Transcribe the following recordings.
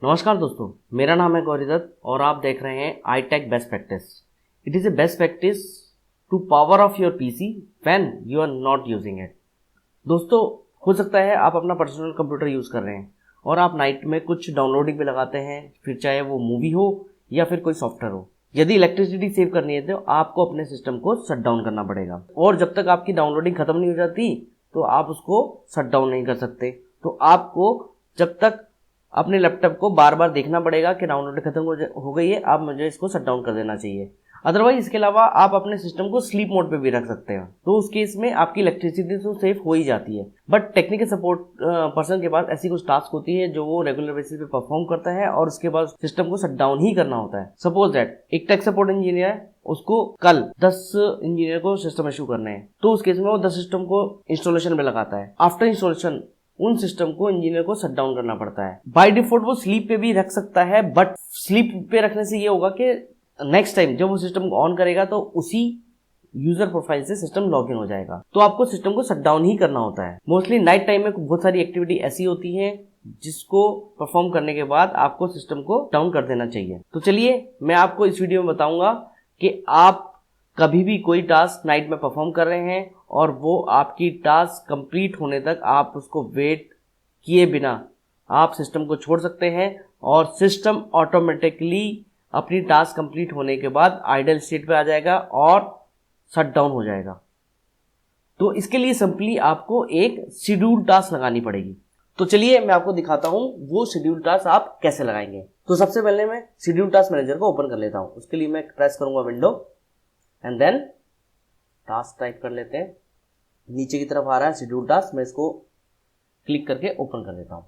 नमस्कार दोस्तों, मेरा नाम है गौरी दत्त और आप देख रहे हैं iTech best practice. It is a best practice to power off your PC when you are not using it. दोस्तों, हो सकता है आप अपना पर्सनल कंप्यूटर यूज़ कर रहे हैं और आप नाइट में कुछ डाउनलोडिंग पे लगाते हैं, फिर चाहे वो मूवी हो या फिर कोई सॉफ्टवेयर हो। यदि इलेक्ट्रिसिटी सेव करनी है तो आपको अपने सिस्टम को शट डाउन करना पड़ेगा और जब तक आपकी डाउनलोडिंग खत्म नहीं हो जाती तो आप उसको शट डाउन नहीं कर सकते। तो आपको जब तक अपने लैपटॉप को बार बार देखना पड़ेगा कि डाउनलोड खत्म हो गई है, आप मुझे इसको शट डाउन कर देना चाहिए। अदरवाइज इसके अलावा आप अपने सिस्टम को स्लीप मोड पे भी रख सकते हैं, तो उस केस में आपकी इलेक्ट्रिसिटी तो सेफ हो ही जाती है। बट टेक्निकल सपोर्ट पर्सन के पास ऐसी कुछ टास्क होती है जो वो रेगुलर बेसिस पे परफॉर्म करता है और उसके बाद सिस्टम को शट डाउन ही करना होता है। सपोज दैट एक टेक सपोर्ट इंजीनियर है, उसको कल 10 इंजीनियर को सिस्टम इशू करने हैं, तो उस केस में वो 10 सिस्टम को इंस्टॉलेशन में लगाता है। आफ्टर इंस्टॉलेशन उन सिस्टम को इंजीनियर को शट डाउन करना पड़ता है। बाय डिफॉल्ट वो स्लीप पे भी रख सकता है, बट स्लीप पे रखने से ये होगा कि नेक्स्ट टाइम जब वो सिस्टम को ऑन करेगा तो उसी यूजर प्रोफाइल से सिस्टम लॉगिन हो जाएगा। तो आपको सिस्टम को शट डाउन ही करना होता है। मोस्टली नाइट टाइम में बहुत सारी एक्टिविटी ऐसी होती है जिसको परफॉर्म करने के बाद आपको सिस्टम को डाउन कर देना चाहिए। तो चलिए मैं आपको इस वीडियो में बताऊंगा कि आप कभी भी कोई टास्क नाइट में परफॉर्म कर रहे हैं और वो आपकी टास्क कंप्लीट होने तक आप उसको वेट किए बिना आप सिस्टम को छोड़ सकते हैं और सिस्टम ऑटोमेटिकली अपनी टास्क कंप्लीट होने के बाद आइडल स्टेट पे आ जाएगा और शट डाउन हो जाएगा। तो इसके लिए सिंपली आपको एक शेड्यूल टास्क लगानी पड़ेगी। तो चलिए मैं आपको दिखाता हूं वो शेड्यूल टास्क आप कैसे लगाएंगे। तो सबसे पहले मैं शेड्यूल टास्क मैनेजर को ओपन कर लेता हूं। उसके लिए मैं प्रेस करूंगा window and then task type कर लेते हैं। नीचे की तरफ आ रहा है शेड्यूल टास्क, मैं इसको क्लिक करके ओपन कर देता हूं।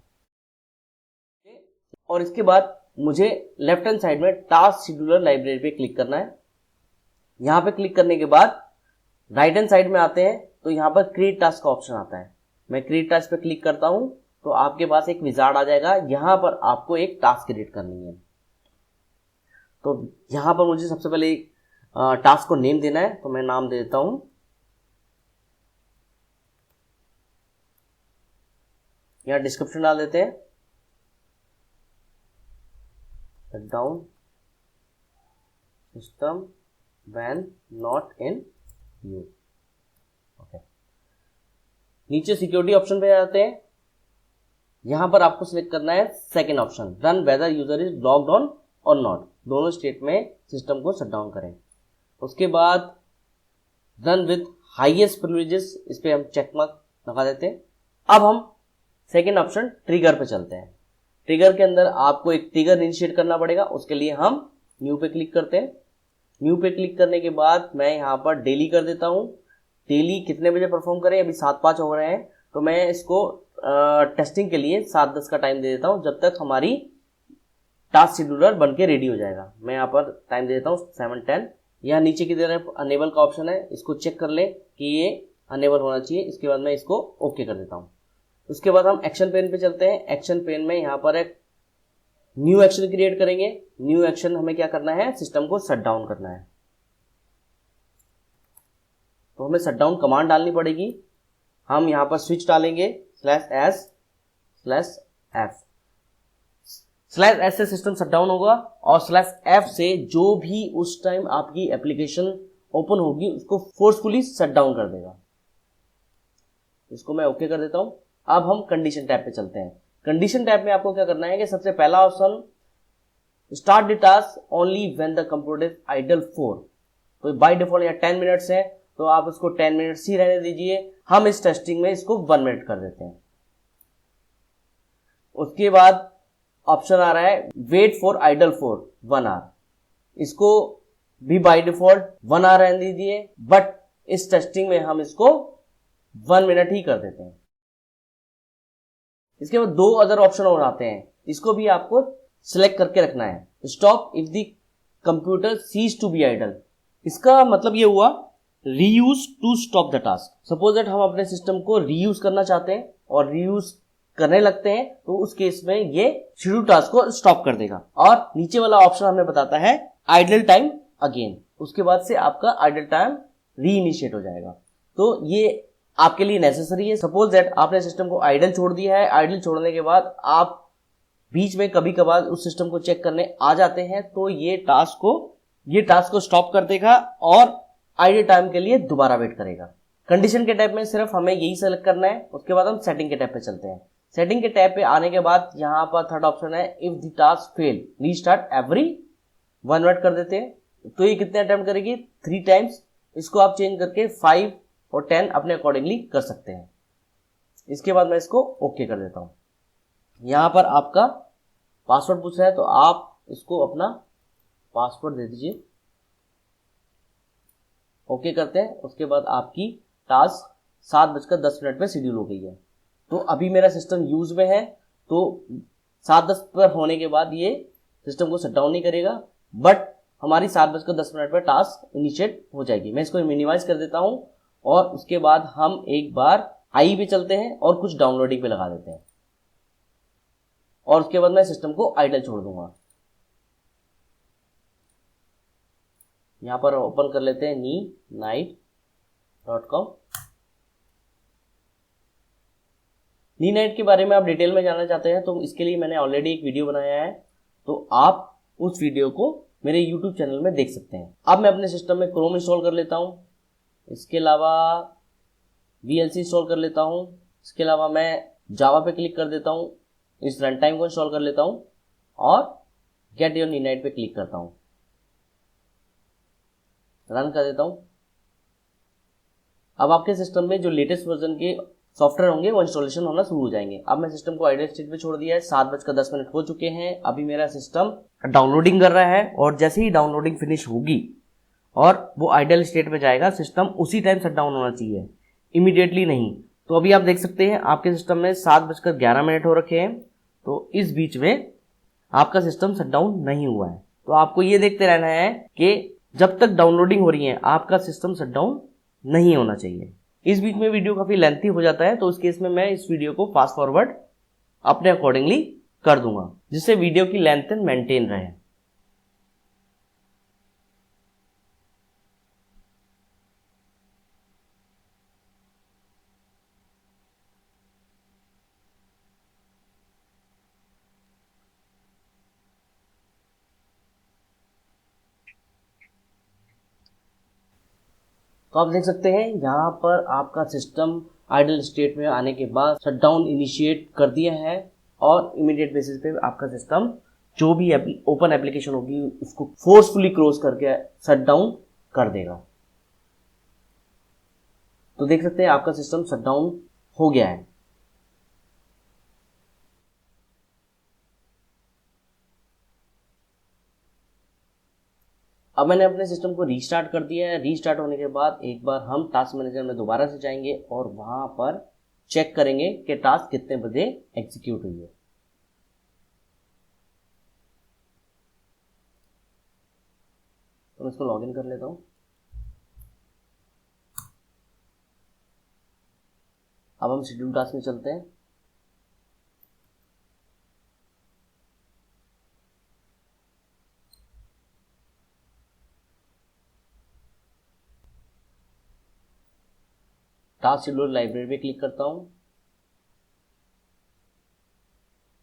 और इसके बाद मुझे लेफ्ट हैंड साइड में टास्क शेड्यूलर लाइब्रेरी पे क्लिक करना है। यहां पे क्लिक करने के बाद राइट हैंड साइड में आते हैं तो यहां पर क्रिएट टास्क का ऑप्शन आता है। मैं क्रिएट टास्क पे क्लिक करता हूं तो आपके पास एक विजार्ड आ जाएगा। यहां पर आपको एक टास्क क्रिएट करनी है। तो यहां पर मुझे सबसे पहले टास्क को नेम देना है, तो मैं नाम दे देता हूं या डिस्क्रिप्शन डाल देते हैं, shut down system when not in use. Okay, नीचे सिक्योरिटी ऑप्शन पे जाते हैं। यहां पर आपको सिलेक्ट करना है second option, run whether user is logged on और नॉट। दोनों स्टेट में सिस्टम को शट डाउन करें। उसके बाद रन विद हाईएस्ट प्रिविलेजेस, इस पे हम चेक मार्क लगा देते हैं। अब हम सेकेंड ऑप्शन ट्रिगर पे चलते हैं। ट्रिगर के अंदर आपको एक ट्रिगर इनिशिएट करना पड़ेगा। उसके लिए हम न्यू पे क्लिक करते हैं। न्यू पे क्लिक करने के बाद मैं यहाँ पर डेली कर देता हूँ। डेली कितने बजे परफॉर्म करें, अभी 7:05 हो रहे हैं, तो मैं इसको टेस्टिंग के लिए 7:10 का टाइम दे देता हूँ, जब तक हमारी टास्क शेड्यूलर बन के रेडी हो जाएगा। मैं यहाँ पर टाइम दे देता हूँ 7:10। यहाँ नीचे की तरफ अनेबल का ऑप्शन है, इसको चेक कर ले कि ये अनेबल होना चाहिए। इसके बाद मैं इसको ओके कर देता हूँ। उसके बाद हम एक्शन पेन पे चलते हैं। एक्शन पेन में यहाँ पर एक न्यू एक्शन क्रिएट करेंगे। न्यू एक्शन हमें क्या करना है, सिस्टम को शट डाउन करना है। तो हमें शट डाउन कमांड डालनी पड़ेगी। हम यहाँ पर स्विच डालेंगे /s/f। /s से सिस्टम शट डाउन होगा और /f से जो भी उस टाइम आपकी एप्लीकेशन ओपन होगी उसको फोर्सफुली शट डाउन कर देगा। इसको मैं ओके कर देता हूं। अब हम कंडीशन टैब पे चलते हैं। कंडीशन टैब में आपको क्या करना है कि सबसे पहला option start the task only when the computer is idle for. तो बाय डिफॉल्ट यहाँ 10 मिनट्स है, तो आप इसको 10 मिनट्स ही रहने दीजिए। हम इस टेस्टिंग में इसको 1 मिनट कर देते हैं। उसके बाद ऑप्शन आ रहा है wait for idle for 1 hour. इसको भी बाय डिफॉल्ट 1 आवर रहने दीजिए, बट इस टेस्टिंग में हम इसको 1 मिनट ही कर देते हैं। इसके बाद 2 अदर ऑप्शन और आते हैं, इसको भी आपको सिलेक्ट करके रखना है। Stop if the computer cease to be idle. इसका मतलब ये हुआ reuse to stop the task. Suppose that हम अपने सिस्टम को रीयूज करना चाहते हैं और रीयूज करने लगते हैं, तो उस केस में ये शेड्यूल टास्क को स्टॉप कर देगा। और नीचे वाला ऑप्शन हमें बताता है आइडल टाइम अगेन। उसके बाद से आपका आइडल टाइम री इनिशिएट हो जाएगा। तो ये आपके लिए नेसेसरी है। सपोज दैट आपने सिस्टम को आइडल छोड़ दिया है। आइडल छोड़ने के बाद आप बीच में कभी कभार उस सिस्टम को चेक करने आ जाते हैं तो ये टास्क को स्टॉप कर देगा और आइडल टाइम के लिए दोबारा वेट करेगा। कंडीशन के टैब में सिर्फ हमें यही सेलेक्ट करना है। उसके बाद हम सेटिंग के टैब पे चलते हैं। सेटिंग के टैब पे आने के बाद यहाँ पर थर्ड ऑप्शन है if the task fail restart every 1 minute कर देते हैं। तो ये कितने अटेम्प्ट करेगी? 3 टाइम्स। इसको आप चेंज करके 5 और 10 अपने अकॉर्डिंगली कर सकते हैं। इसके बाद मैं इसको ओके कर देता हूं। यहां पर आपका पासवर्ड पूछ रहा है तो आप इसको अपना पासवर्ड दे दीजिए। ओके करते हैं। उसके बाद आपकी टास्क 7:10 पे शेड्यूल हो गई है। तो अभी मेरा सिस्टम यूज में है तो 7:10 पर होने के बाद ये सिस्टम को शटडाउन नहीं करेगा, बट हमारी 7:10 पर टास्क इनिशिएट हो जाएगी। मैं इसको मिनिमाइज कर देता हूं और उसके बाद हम एक बार आई पे चलते हैं और कुछ डाउनलोडिंग पे लगा देते हैं और उसके बाद मैं सिस्टम को आइडल छोड़ दूंगा। यहां पर ओपन कर लेते हैं knee-night.com। नी-नाइट के बारे में आप डिटेल में जानना चाहते हैं तो इसके लिए मैंने ऑलरेडी एक वीडियो बनाया है, तो आप उस वीडियो को मेरे YouTube चैनल में देख सकते हैं। अब मैं अपने सिस्टम में क्रोम इंस्टॉल कर लेता हूं। इसके अलावा VLC इंस्टॉल कर लेता हूं। इसके अलावा मैं जावा पे क्लिक कर देता हूं। इस रन टाइम को इंस्टॉल कर लेता हूं और गेट योर नी-नाइट पे क्लिक करता हूं। रन कर देता हूं। अब आपके सिस्टम में जो लेटेस्ट वर्जन के सॉफ्टवेयर होंगे वो इंस्टॉलेशन होना शुरू हो जाएंगे। अब मैं सिस्टम को आइडल स्टेट पे छोड़ दिया है। 7:10 हो चुके हैं। अभी मेरा सिस्टम डाउनलोडिंग कर रहा है और जैसे ही डाउनलोडिंग फिनिश होगी और वो आइडल स्टेट में जाएगा, सिस्टम उसी टाइम शट डाउन होना चाहिए, इमीडिएटली नहीं। तो अभी आप देख सकते हैं आपके सिस्टम में 7:11 हो रखे हैं। तो इस बीच में आपका सिस्टम शट डाउन नहीं हुआ है। तो आपको ये देखते रहना है कि जब तक डाउनलोडिंग हो रही है आपका सिस्टम शट डाउन नहीं होना चाहिए। इस बीच में वीडियो काफी लेंथी हो जाता है तो उस केस में मैं इस वीडियो को फास्ट फॉरवर्ड अपने अकॉर्डिंगली कर दूंगा जिससे वीडियो की लेंथ मेंटेन रहे। तो आप देख सकते हैं यहाँ पर आपका सिस्टम आइडल स्टेट में आने के बाद शटडाउन इनिशिएट कर दिया है और इमीडिएट बेसिस पे आपका सिस्टम जो भी ओपन एप्लीकेशन होगी उसको फोर्सफुली क्लोज करके शटडाउन कर देगा। तो देख सकते हैं आपका सिस्टम शटडाउन हो गया है। अब मैंने अपने सिस्टम को रीस्टार्ट कर दिया है। रीस्टार्ट होने के बाद एक बार हम टास्क मैनेजर में दोबारा से जाएंगे और वहां पर चेक करेंगे कि टास्क कितने बजे एग्जीक्यूट हुई है। तो मैं इसको लॉगिन कर लेता हूं। अब हम शेड्यूल टास्क में चलते हैं। टास्क शेड्यूलर लाइब्रेरी पे क्लिक करता हूं।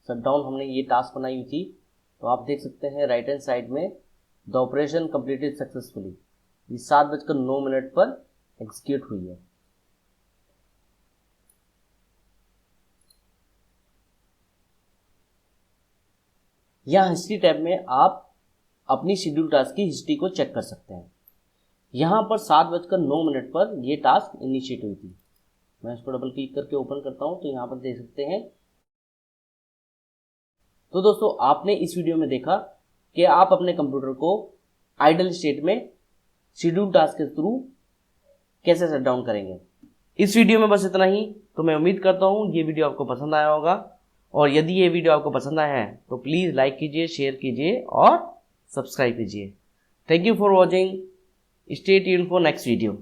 शटडाउन हमने ये टास्क बनाई हुई थी तो आप देख सकते हैं राइट हैंड साइड में द ऑपरेशन कंप्लीटेड सक्सेसफुली, ये 7:09 पर एग्जीक्यूट हुई है। यहाँ हिस्ट्री टैब में आप अपनी शेड्यूल टास्क की हिस्ट्री को चेक कर सकते हैं। यहाँ पर 7:09 पर यह टास्क इनिशिएट हुई थी। मैं इसको डबल क्लिक करके ओपन करता हूं तो यहाँ पर देख सकते हैं। तो दोस्तों आपने इस वीडियो में देखा कि आप अपने कंप्यूटर को आइडल स्टेट में शेड्यूल टास्क के थ्रू कैसे शट डाउन करेंगे। इस वीडियो में बस इतना ही। तो मैं उम्मीद करता हूं ये वीडियो आपको पसंद आया होगा और यदि ये वीडियो आपको पसंद आया है तो प्लीज लाइक कीजिए, शेयर कीजिए और सब्सक्राइब कीजिए। Thank you for watching. Stay tuned for next video.